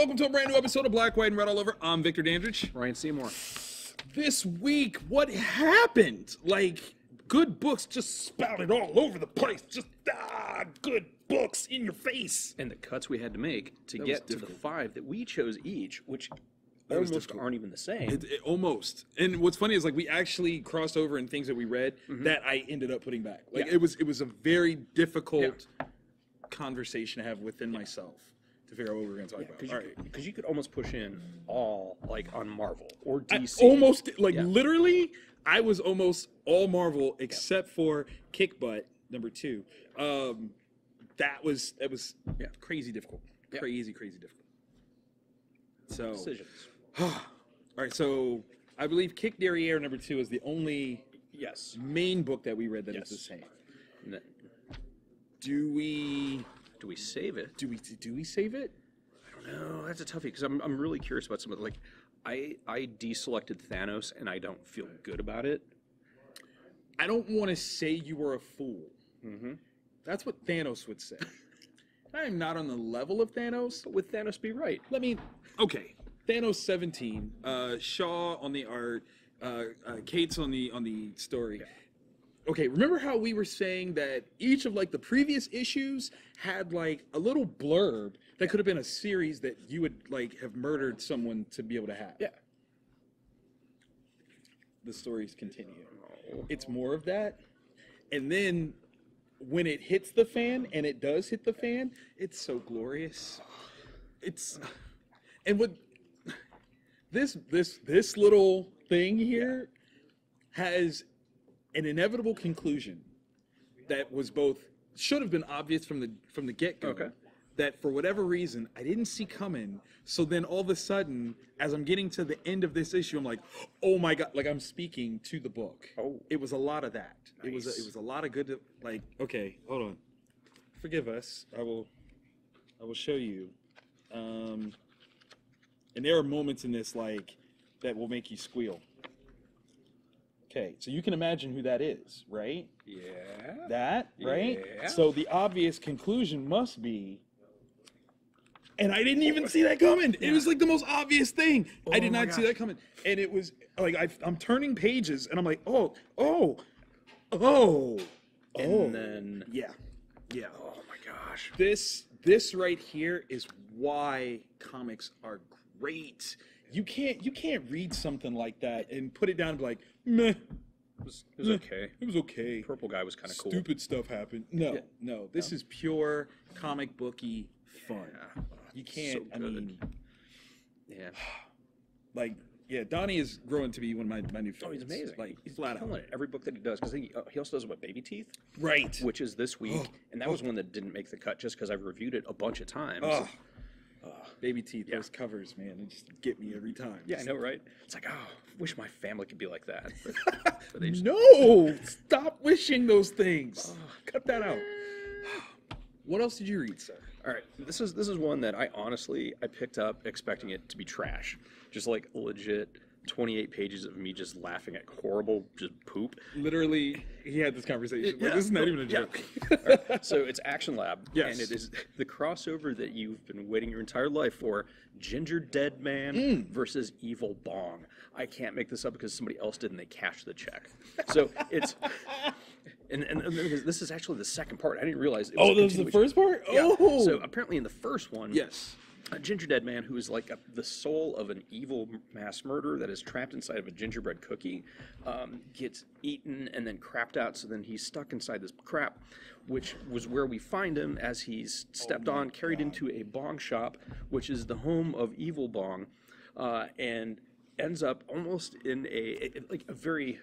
welcome to a brand new episode of Black, White, and Red All Over. I'm Victor Dandridge. Ryan Seymore. This week, what happened? Like, good books just spouted all over the place. Just, good books in your face. And the cuts we had to make to get to the 5 that we chose each, which almost aren't even the same. Almost. And what's funny is, like, we actually crossed over in things that we read that I ended up putting back. Like, it was a very difficult conversation to have within myself to figure out what we were going to talk about. Because you could almost push in all, like, on Marvel or DC. Literally, I was almost all Marvel except for Kick-Butt, number 2. That was crazy difficult. Crazy difficult. So, decisions. All right, so I believe Kick Derriere number 2 is the only main book that we read that is the same. Do we save it? Do we save it? I don't know. That's a toughie because I'm really curious about some of the, like, I deselected Thanos and I don't feel good about it. I don't want to say you were a fool. That's what Thanos would say. I am not on the level of Thanos. But would Thanos be right? Okay. Thanos 17. Shaw on the art. Kate's on the story. Yeah. Okay, remember how we were saying that each of, like, the previous issues had, like, a little blurb that could have been a series that you would, like, have murdered someone to be able to have? Yeah. The stories continue. It's more of that. And then when it hits the fan, and it does hit the fan, it's so glorious. And what this little thing here has an inevitable conclusion that was should have been obvious from the get-go. Okay. That for whatever reason I didn't see coming. So then all of a sudden, as I'm getting to the end of this issue, I'm like, oh my god! Like, I'm speaking to the book. Oh, it was a lot of that. Nice. It was a lot of good. Like, okay, hold on. Forgive us. I will show you. And there are moments in this, like, that will make you squeal. Okay, so you can imagine who that is, right? Yeah. That, right? Yeah. So the obvious conclusion must be, and I didn't even see that coming. It was like the most obvious thing. I did not see that coming. And it was like, I'm turning pages and I'm like, oh. And then. Yeah. Oh my gosh. This right here is why comics are great. You can't read something like that and put it down and be like, meh. It was okay. It was okay. Purple guy was kind of cool. Stupid stuff happened. No. This is pure comic booky fun. Yeah. You can't. So good. Donnie is growing to be one of my new favorites. Oh, he's amazing. Like, he's flat killing it. Every book that he does, because he also does Baby Teeth, right? Which is this week, and that was one that didn't make the cut just because I've reviewed it a bunch of times. Baby Teeth, those covers, man, they just get me every time. Yeah, I know, right? It's like, wish my family could be like that. But they just... No! Stop wishing those things. Cut that out. What else did you read, sir? All right, this is one that I picked up expecting it to be trash, just like legit 28 pages of me just laughing at horrible just poop. Literally, he had this conversation. Like, this is not even a joke. Right. So it's Action Lab, yes, and it is the crossover that you've been waiting your entire life for: Gingerdead Man versus Evil Bong. I can't make this up because somebody else did, and they cashed the check. So it's. And this is actually the second part. I didn't realize it was that was the first part? Yeah. Oh! So apparently in the first one, yes, a gingerdead man who is like the soul of an evil mass murderer that is trapped inside of a gingerbread cookie gets eaten and then crapped out. So then he's stuck inside this crap, which was where we find him as he's stepped on, carried into a bong shop, which is the home of Evil Bong, and ends up almost in a very...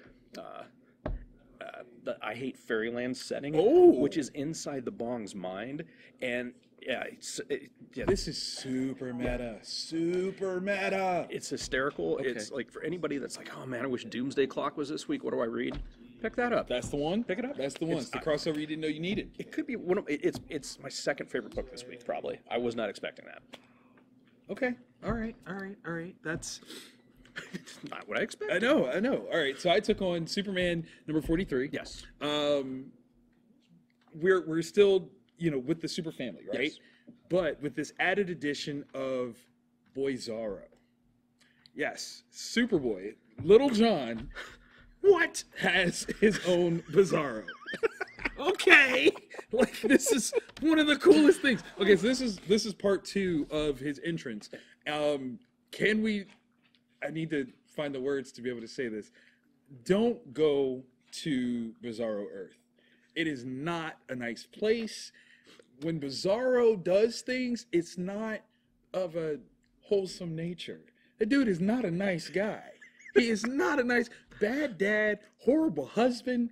the I Hate Fairyland setting, which is inside the Bong's mind, and this is super meta, super meta. It's hysterical. Okay. It's like for anybody that's like, oh man, I wish Doomsday Clock was this week. What do I read? Pick that up. That's the one. Pick it up. That's the one. It's the crossover you didn't know you needed. It could be one of. It's my second favorite book this week. Probably. I was not expecting that. Okay. All right. That's. Not what I expected. I know. All right, so I took on Superman number 43. Yes. We're still, with the super family, right? Yes. But with this added addition of Boy Zorro. Yes, Superboy, Little John, what, has his own Bizarro. Okay, like this is one of the coolest things. Okay, so this is part 2 of his entrance. Can we? I need to find the words to be able to say this. Don't go to Bizarro Earth. It is not a nice place. When Bizarro does things, it's not of a wholesome nature. The dude is not a nice guy. He is not a nice, bad dad, horrible husband.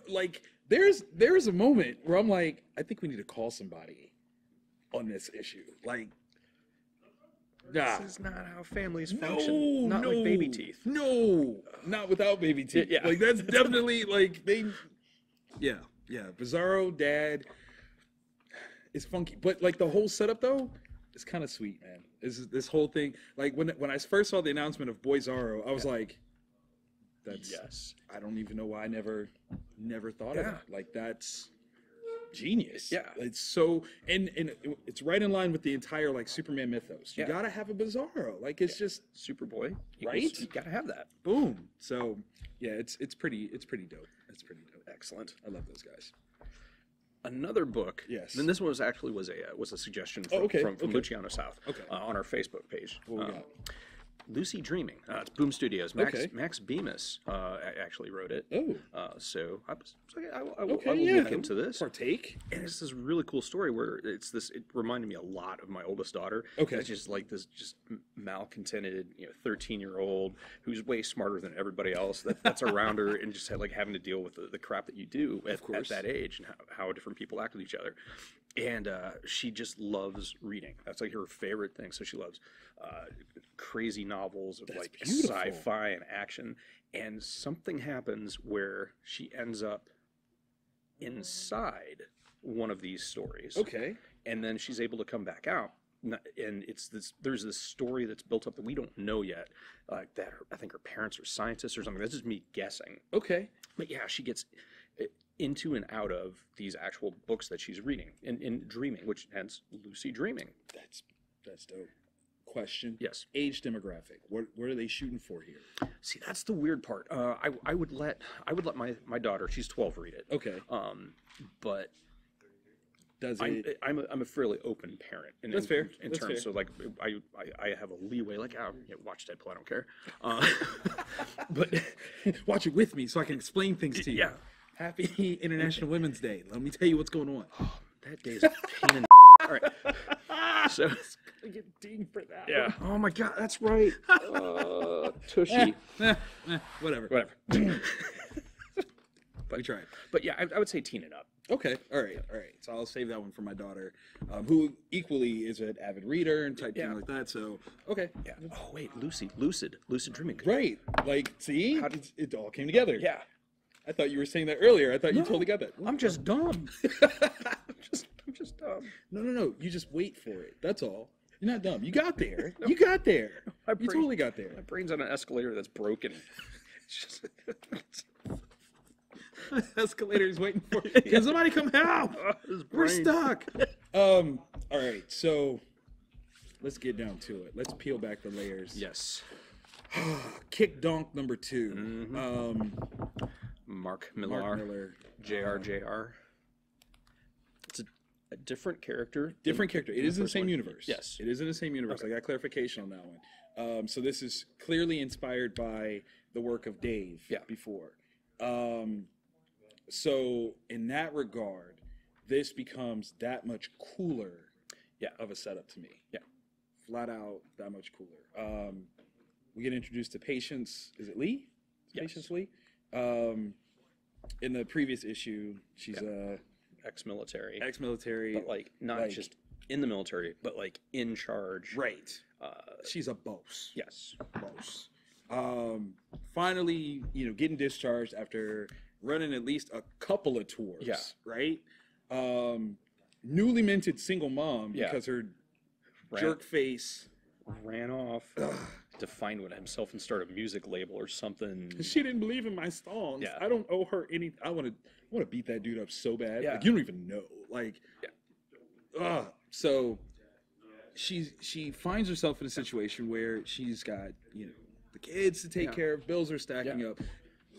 Like, there's a moment where I'm like, I think we need to call somebody on this issue. Like, nah. This is not how families function. Not like baby teeth. No, not without baby teeth. Yeah. Like, that's definitely, like, yeah. Bizarro dad is funky. But, like, the whole setup, though, is kind of sweet, man. This whole thing, like, when I first saw the announcement of Boy Zorro, I was like, that's, yes. I don't even know why I never thought of that. Like, that's genius. Yeah. It's so, and it's right in line with the entire, like, Superman mythos. You Yeah. gotta have a Bizarro. Like, it's just Superboy, right? You gotta have that. Boom. So yeah, it's pretty dope. It's pretty dope. Excellent. I love those guys. Another book. Yes. And this one was a suggestion from, okay. from Luciano South. Okay. On our Facebook page. What we got? Lucy Dreaming. It's Boom Studios. Max Okay. Max Bemis actually wrote it. Oh. So I will look into this. Partake. And it's this really cool story where it reminded me a lot of my oldest daughter. Okay. It's just like this just malcontented, 13-year-old who's way smarter than everybody else that's around her, and just having to deal with the crap that you do at that age, and how different people act with each other. And she just loves reading. That's like her favorite thing. So she loves crazy novels of sci-fi and action. And something happens where she ends up inside one of these stories. Okay. And then she's able to come back out. And there's this story that's built up that we don't know yet. I think her parents are scientists or something. That's just me guessing. Okay. But yeah, she gets into and out of these actual books that she's reading in dreaming, which hence Lucy Dreaming. That's dope. Question. Yes. Age demographic. What are they shooting for here? See, that's the weird part. I would let my daughter, she's 12, read it. Okay. But Does it? I'm a fairly open parent. That's fair. In That's terms, fair. so like I have a leeway. Like, watch Deadpool, I don't care. But Watch it with me so I can explain things to you. Yeah. Happy International Women's Day. Let me tell you what's going on. that day is a pain in the all right. So I get dinged for that. yeah. Oh my God, that's right. Tushy. Whatever. We tried. But yeah, I would say teen it up. Okay. All right. So I'll save that one for my daughter, who equally is an avid reader and type thing like that. So okay. Yeah. Oh wait, lucid dreaming. Right. Like, see, it all came together. Yeah. I thought you were saying that earlier. I thought you totally got that. I'm just dumb. I'm just dumb. No. You just wait for it. That's all. You're not dumb. You got there. You got there. You totally got there. My brain's on an escalator that's broken. It's just Escalator's waiting for you. Can somebody come help? We're stuck. All right, so let's get down to it. Let's peel back the layers. Yes. Kick Donk number 2. Mm-hmm. Mark Millar. JR. It's a different character. Different character. It is in the same universe. Yes. It is in the same universe. Okay. I got clarification on that one. So this is clearly inspired by the work of Dave before. So in that regard, this becomes that much cooler of a setup to me. Yeah. Flat out that much cooler. We get introduced to Patience. Is it Lee? Yes. Patience Lee? In the previous issue, she's ex-military. Ex-military. But not just in the military, but in charge. Right. She's a boss. Yes. Boss. Finally, getting discharged after running at least a couple of tours. Yeah. Right? Newly minted single mom because her jerk face ran off to find one himself and start a music label or something. She didn't believe in my songs. Yeah. I don't owe her any. I want to beat that dude up so bad. Yeah. Like, you don't even know. Like, so she finds herself in a situation where she's got, you know, the kids to take care of, bills are stacking up.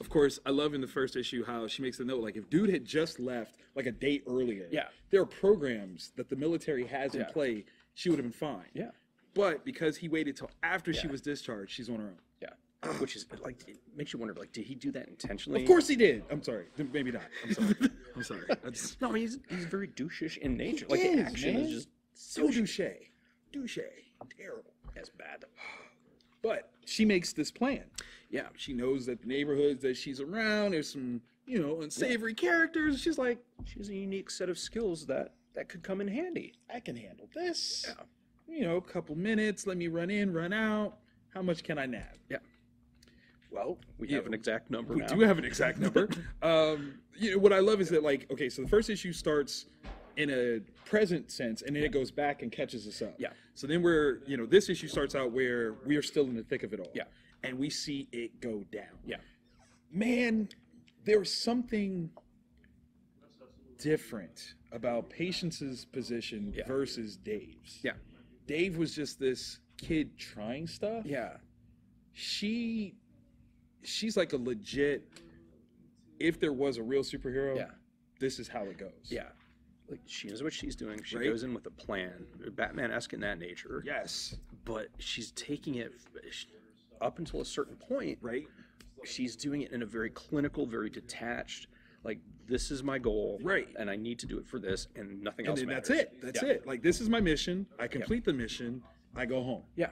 Of course, I love in the first issue how she makes the note, like, if dude had just left like a day earlier, there are programs that the military has in play, she would have been fine. Yeah. But because he waited till after she was discharged, she's on her own. Yeah. Which is, like, it makes you wonder, like, did he do that intentionally? Of course he did. I'm sorry. Maybe not. I'm sorry. I'm sorry. No, I mean, he's very douchish in nature. Like, the action is just so douche. Terrible. That's bad. But she makes this plan. Yeah, she knows that the neighborhoods that she's around, there's some, you know, unsavory characters. She's like, she has a unique set of skills that could come in handy. I can handle this. Yeah. You know, a couple minutes, let me run in, run out. How much can I nab? Yeah. Well, we have an exact number now. We do have an exact number. You know, what I love is that, like, okay, so the first issue starts in a present sense, and then it goes back and catches us up. Yeah. So then we're, you know, this issue starts out where we are still in the thick of it all. Yeah. And we see it go down. Yeah. Man, there was something different about Patience's position versus Dave's. Yeah. Dave was just this kid trying stuff. Yeah. She's like a legit, if there was a real superhero, this is how it goes. Yeah. Like, she knows what she's doing. She goes in with a plan. Batman-esque in that nature. Yes. But she's taking it up until a certain point. Right. She's doing it in a very clinical, very detached, like, this is my goal. Right. And I need to do it for this, and nothing else matters. That's it. That's it. Like, this is my mission. I complete the mission. I go home. Yeah.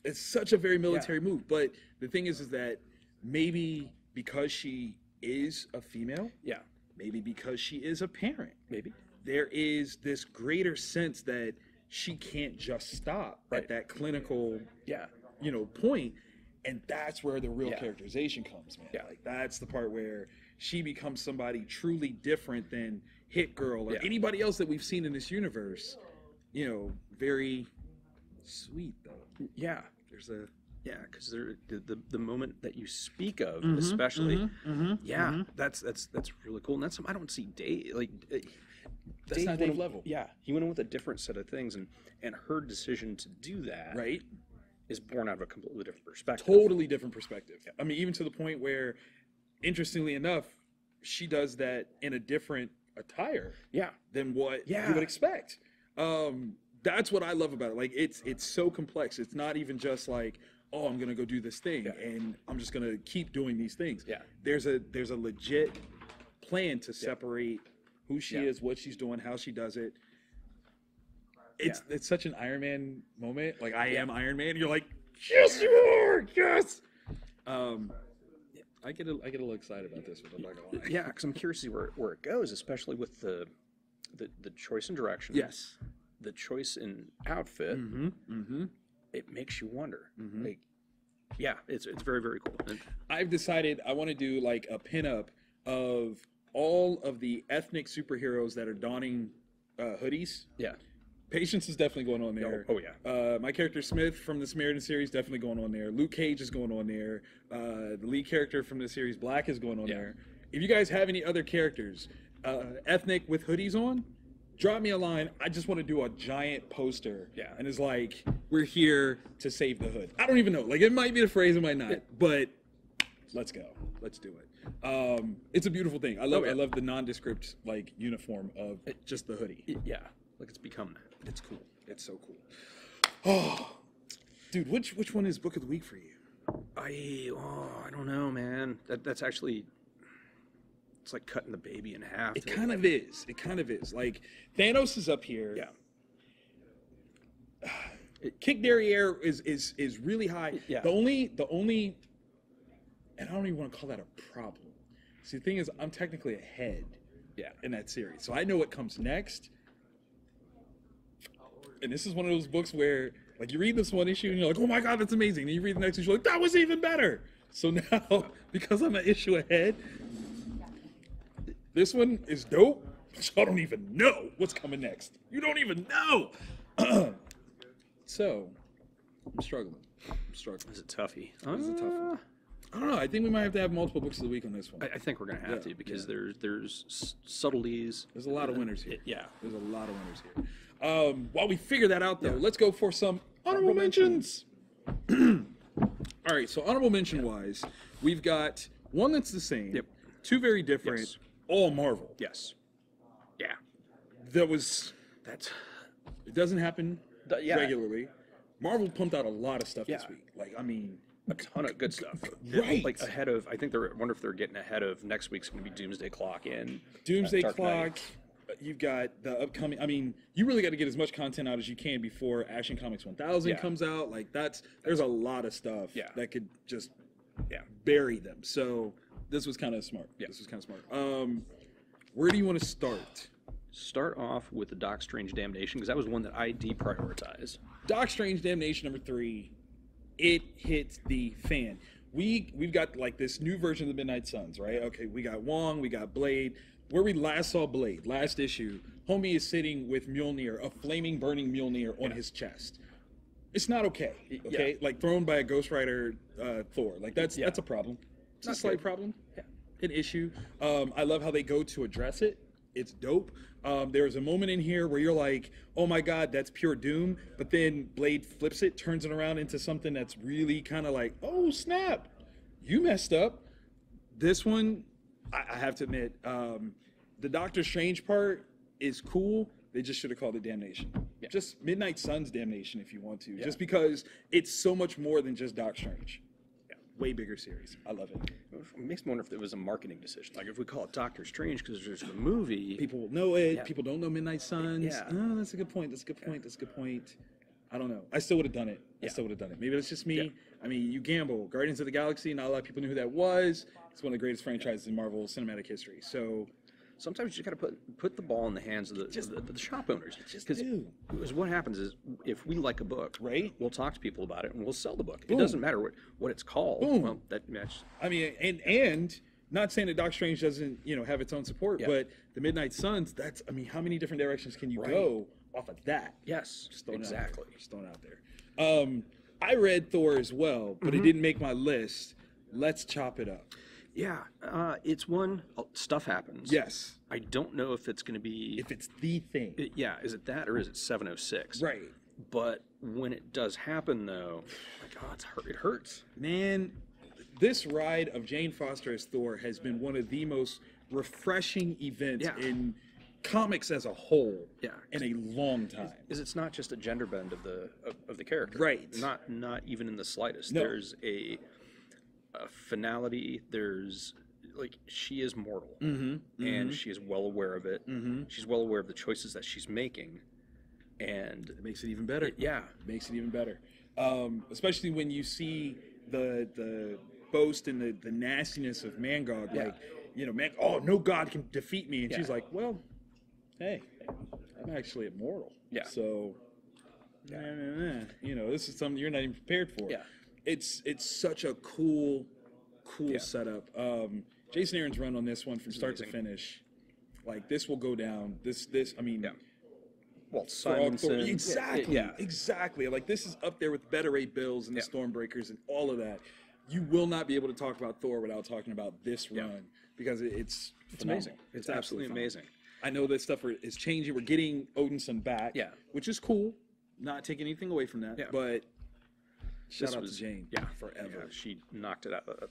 It's such a very military move. But the thing is that maybe because she is a female. Yeah. Maybe because she is a parent. Maybe. There is this greater sense that she can't just stop at that clinical, you know, point. And that's where the real characterization comes, man. Yeah. Like, that's the part where she becomes somebody truly different than Hit Girl or anybody else that we've seen in this universe. You know, very sweet, though. Yeah. There's a... Yeah, because the moment that you speak of, especially, that's really cool, and that's something I don't see Dave like. That's Dave not Dave level. Yeah, he went in with a different set of things, and her decision to do that, is born out of a completely different perspective. Totally different perspective. Yeah. I mean, even to the point where, interestingly enough, she does that in a different attire. Yeah. Than what you would expect. That's what I love about it. Like, it's so complex. It's not even just like, oh, I'm gonna go do this thing, and I'm just gonna keep doing these things. Yeah. There's a legit plan to separate who she is, what she's doing, how she does it. It's such an Iron Man moment. Like, I am Iron Man. You're like, yes, you are. Yes. I get a little excited about this one. I'm not gonna lie. Yeah, because I'm curious to see where it goes, especially with the choice in direction. Yes. The choice in outfit. It makes you wonder. Like, yeah, it's very, very cool. And I've decided I want to do like a pinup of all of the ethnic superheroes that are donning hoodies. Yeah. Patience is definitely going on there. Oh yeah. My character Smith from the Samaritan series definitely going on there. Luke Cage is going on there. The lead character from the series Black is going on there. If you guys have any other characters, ethnic with hoodies on, drop me a line. I just want to do a giant poster. Yeah. And it's like, we're here to save the hood. I don't even know. Like, it might be the phrase, it might not. But let's go. Let's do it. It's a beautiful thing. I love the nondescript, like, uniform of just the hoodie. Yeah. Like, it's become that. It's cool. It's so cool. Oh, dude, which one is book of the week for you? I don't know, man. That's actually... It's like cutting the baby in half. It kind of is. It kind of is. Like, Thanos is up here. Yeah. Kick Derriere is really high. Yeah. The only, and I don't even want to call that a problem. See, the thing is, I'm technically ahead. Yeah. In that series, so I know what comes next. And this is one of those books where, like, you read this one issue and you're like, oh my god, that's amazing. And you read the next issue, you're like, that was even better. So now, because I'm an issue ahead. This one is dope, so I don't even know what's coming next. You don't even know. So, I'm struggling. Is it toughy? It's a tough one. I don't know. I think we might have to have multiple books of the week on this one. I think we're going to have to because there's subtleties. There's a lot of winners here. Yeah. There's a lot of winners here. While we figure that out, though, let's go for some honorable mentions. All right, so honorable mention wise, we've got one that's the same, two very different, all Marvel. Yes. Yeah. It doesn't happen regularly. Marvel pumped out a lot of stuff this week. Like, I mean, a ton of good stuff. Right. Like ahead of, I wonder if they're getting ahead of next week's going to be Doomsday Clock in. Doomsday Clock. You've got the upcoming. I mean, you really got to get as much content out as you can before Action Comics 1000 comes out. Like there's a lot of stuff that could just bury them. So this was kind of smart. This was kind of smart. Where do you want to start? Start off with the Doctor Strange Damnation, because that was one that I deprioritized. Doctor Strange Damnation #3. It hit the fan. We've got like this new version of the Midnight Suns, right? Okay, we got Wong, we got Blade. Where we last saw Blade, last issue, homie is sitting with Mjolnir, a flaming, burning Mjolnir on his chest. It's not okay. Okay, like thrown by a Ghost Rider Thor. Like that's a problem. It's a slight problem. An issue. I love how they go to address it. It's dope. There's a moment in here where you're like, oh my god, that's pure doom. But then Blade flips it, turns it around into something that's really kind of like, oh snap, you messed up. This one, I have to admit, the Doctor Strange part is cool. They just should have called it Damnation. Just Midnight Suns Damnation if you want to. Just because it's so much more than just Doctor Strange. Way bigger series. I love it. It makes me wonder if it was a marketing decision. Like if we call it Doctor Strange because there's the movie. People will know it. People don't know Midnight Suns. Oh, that's a good point. That's a good point. That's a good point. I don't know. I still would have done it. Maybe that's just me. I mean, you gamble. Guardians of the Galaxy, not a lot of people knew who that was. It's one of the greatest franchises in Marvel cinematic history. So sometimes you got to put the ball in the hands of the shop owners. Because what happens is if we like a book, we'll talk to people about it and we'll sell the book. Boom. It doesn't matter what it's called. Boom. Well, that match. I mean, and not saying that Doctor Strange doesn't have its own support, but the Midnight Suns. How many different directions can you go off of that? Yes, exactly. Just throwing it out there. I read Thor as well, but it didn't make my list. Let's chop it up. Yeah, it's one. Stuff happens. Yes. I don't know if it's going to be. If it's the thing. Is it that or is it 706? Right. But when it does happen, though, it hurts. Man, this ride of Jane Foster as Thor has been one of the most refreshing events in comics as a whole in a long time. It's not just a gender bend of the character. Right. Not even in the slightest. No. There's a finality. There's she is mortal, and she is well aware of it. She's well aware of the choices that she's making, and it makes it even better. It makes it even better. Especially when you see the boast and the nastiness of Mangog, no god can defeat me, and she's like, well, hey, I'm actually immortal. So this is something you're not even prepared for. It's such a cool setup. Jason Aaron's run on this one from start to finish, like this will go down. Walt Simonson. Exactly. Like this is up there with Beta Ray Bills and the Stormbreakers and all of that. You will not be able to talk about Thor without talking about this run because it's amazing. It's absolutely amazing. I know that stuff is changing. We're getting Odinson back, which is cool. Not taking anything away from that, but shout out to Jane. Forever. She knocked it out of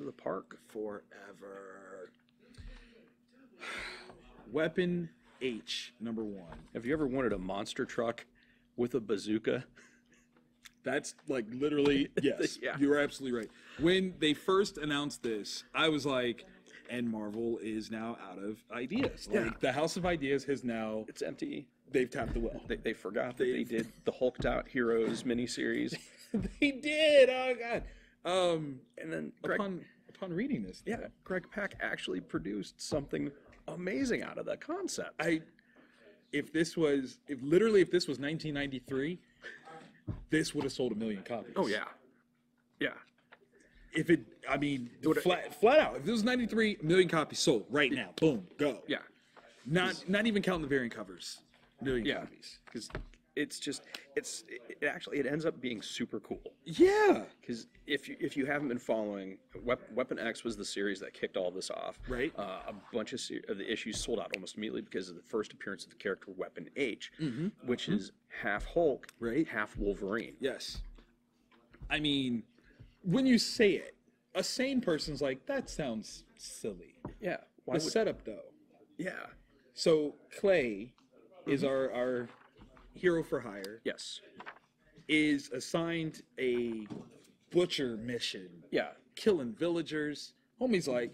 the park. Forever. Weapon H, #1. Have you ever wanted a monster truck with a bazooka? That's like literally, yes. You're absolutely right. When they first announced this, I was like, and Marvel is now out of ideas. Like the House of Ideas has now... It's empty. They've tapped the well. They forgot that they did the Hulked Out Heroes miniseries. They did. Oh God. And then upon reading this, Greg Pak actually produced something amazing out of that concept. If this was 1993, this would have sold 1 million copies. Oh yeah. If it, flat out. If this was 93, 1 million copies sold right now. Boom, go. Yeah. Not even counting the variant covers. 1 million copies. Because it's just it actually it ends up being super cool. Yeah. Because if you haven't been following, Weapon X was the series that kicked all this off. Right. A bunch of the issues sold out almost immediately because of the first appearance of the character Weapon H, which is half Hulk, Right. half Wolverine. Yes. I mean, when you say it, a sane person's like, that sounds silly. Yeah. The setup, though. Yeah. So Clay is our hero for hire. Yes. Is assigned a butcher mission. Yeah. Killing villagers. Homie's like,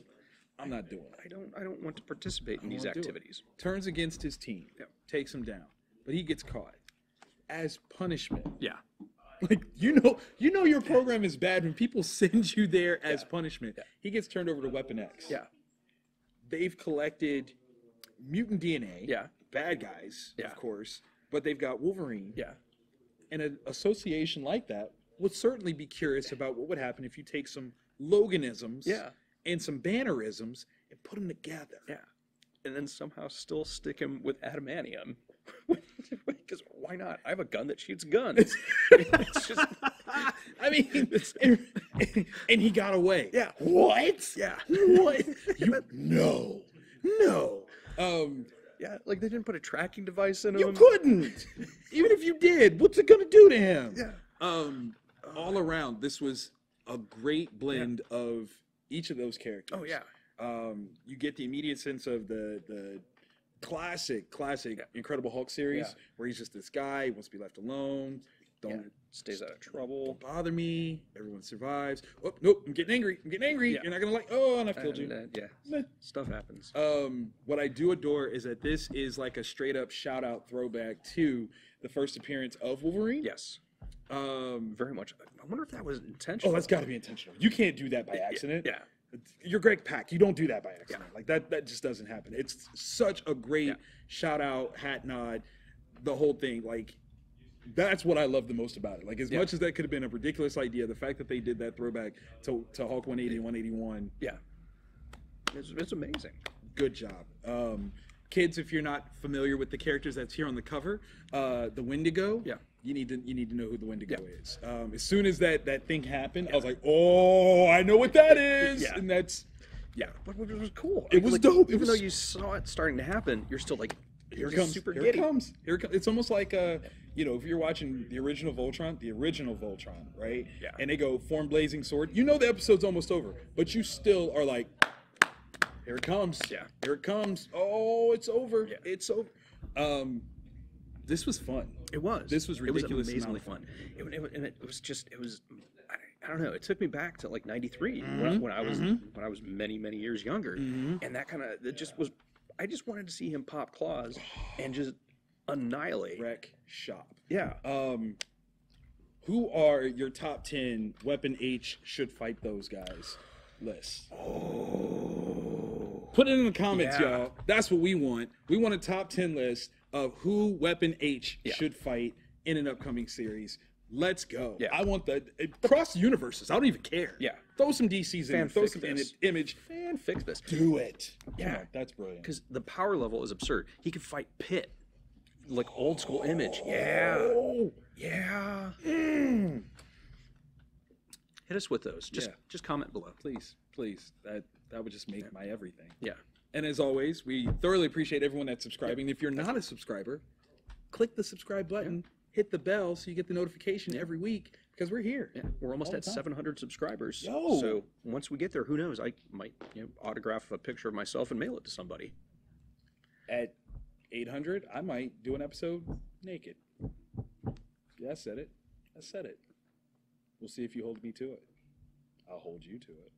I'm not doing it. I don't want to participate in these activities. Turns against his team. Yep. Takes him down. But he gets caught. As punishment. Yeah. Like, you know your program is bad when people send you there as punishment. Yeah. He gets turned over to Weapon X. Yeah. They've collected mutant DNA. Yeah. Bad guys, Yeah. of course. But they've got Wolverine. Yeah. And an association like that would certainly be curious about what would happen if you take some Loganisms and some Bannerisms and put them together. Yeah. And then somehow still stick him with adamantium. Because why not? I have a gun that shoots guns. It's just, I mean, and he got away. Yeah. What? Yeah. What? No. Yeah, like they didn't put a tracking device in him. You couldn't. Even if you did, what's it gonna do to him? Yeah. All around, this was a great blend of each of those characters. Oh yeah. You get the immediate sense of the classic Incredible Hulk series where he's just this guy, wants to be left alone, stays out of trouble. Don't bother me. Everyone survives. Oh nope, I'm getting angry. Yeah. You're not gonna like. Oh, and I've killed you. Stuff happens. What I do adore is that this is like a straight up shout out throwback to the first appearance of Wolverine. Yes. Very much. I wonder if that was intentional. Oh, that's got to be intentional. You can't do that by accident. Yeah. You're Greg Pak. You don't do that by accident. Like that just doesn't happen. It's such a great shout out, hat nod, the whole thing. Like that's what I love the most about it. Like as much as that could have been a ridiculous idea, the fact that they did that throwback to Hulk 180 and 181. Yeah. It's amazing. Good job. Kids, if you're not familiar with the characters that's here on the cover, the Wendigo. Yeah. You need to know who the Wendigo is. As soon as that thing happened, I was like, oh, I know what that is. And that's But it was cool. It was dope. Even though you saw it starting to happen, you're still like, here it comes. Super here giddy. it comes. Here it comes. It's almost like if you're watching the original Voltron, right? Yeah. And they go form blazing sword. You know the episode's almost over, but you still are like, here it comes. Yeah. Here it comes. Oh, it's over. Yeah. It's over. This was fun. It was. This was ridiculous. It was amazingly fun. It was. I don't know. It took me back to like '93 when I was many years younger, and that kind of it just was. I just wanted to see him pop claws and just annihilate. Wreck shop. Yeah. Who are your top 10 Weapon H should fight those guys lists? Oh. Put it in the comments, y'all. That's what we want. We want a top 10 list of who Weapon H should fight in an upcoming series. Let's go. Yeah. I want cross universes. I don't even care. Yeah. Throw some DCs in. Throw some Image. Fan fix this. Do it. Yeah. Come on, that's brilliant. Because the power level is absurd. He could fight Pitt. Like old school Image. Yeah. Oh. Yeah. Mm. Hit us with those. Just comment below. Please. That would just make my everything. Yeah. And as always, we thoroughly appreciate everyone that's subscribing. If you're not a subscriber, click the subscribe button, hit the bell so you get the notification every week because we're here. Yeah. We're almost at 700 subscribers. Yo. So once we get there, who knows? I might autograph a picture of myself and mail it to somebody. At 800, I might do an episode naked. Yeah, I said it. We'll see if you hold me to it. I'll hold you to it.